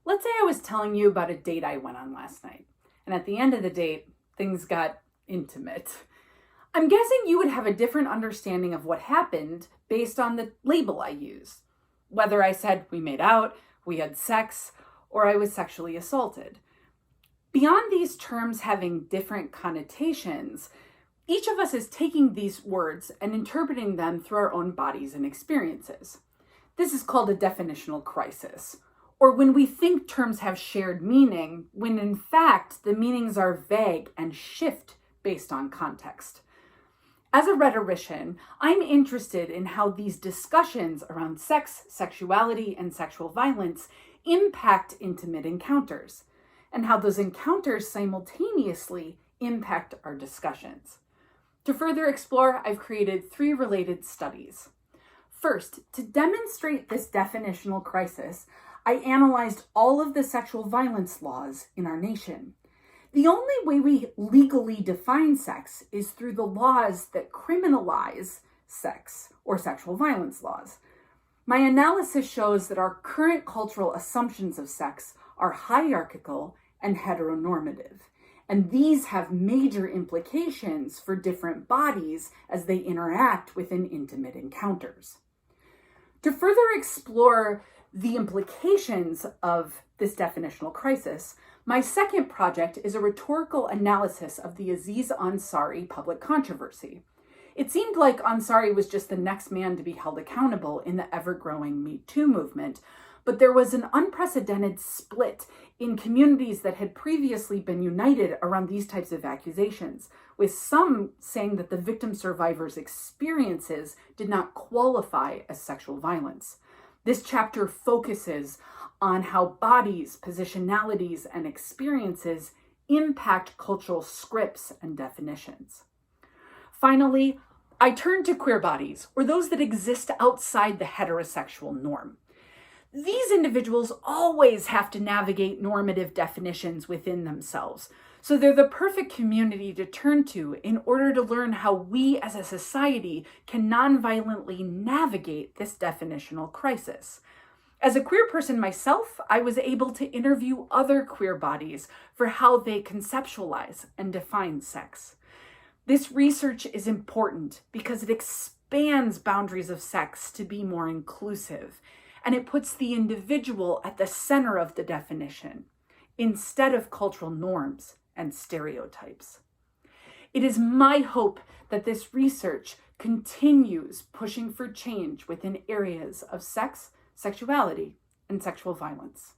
Let's say I was telling you about a date I went on last night, and at the end of the date, things got intimate. I'm guessing you would have a different understanding of what happened based on the label I used. Whether I said we made out, we had sex, or I was sexually assaulted. Beyond these terms having different connotations, each of us is taking these words and interpreting them through our own bodies and experiences. This is called a definitional crisis, or when we think terms have shared meaning, when in fact the meanings are vague and shift based on context. As a rhetorician, I'm interested in how these discussions around sex, sexuality, and sexual violence impact intimate encounters, and how those encounters simultaneously impact our discussions. To further explore, I've created 3 related studies. First, to demonstrate this definitional crisis, I analyzed all of the sexual violence laws in our nation. The only way we legally define sex is through the laws that criminalize sex or sexual violence laws. My analysis shows that our current cultural assumptions of sex are hierarchical and heteronormative, and these have major implications for different bodies as they interact within intimate encounters. To further explore the implications of this definitional crisis, my second project is a rhetorical analysis of the Aziz Ansari public controversy. It seemed like Ansari was just the next man to be held accountable in the ever-growing Me Too movement, but there was an unprecedented split in communities that had previously been united around these types of accusations, with some saying that the victim survivors' experiences did not qualify as sexual violence. This chapter focuses on how bodies, positionalities, and experiences impact cultural scripts and definitions. Finally, I turn to queer bodies, or those that exist outside the heterosexual norm. These individuals always have to navigate normative definitions within themselves, so they're the perfect community to turn to in order to learn how we as a society can nonviolently navigate this definitional crisis. As a queer person myself, I was able to interview other queer bodies for how they conceptualize and define sex. This research is important because it expands boundaries of sex to be more inclusive, and it puts the individual at the center of the definition, instead of cultural norms and stereotypes. It is my hope that this research continues pushing for change within areas of sex, sexuality, and sexual violence.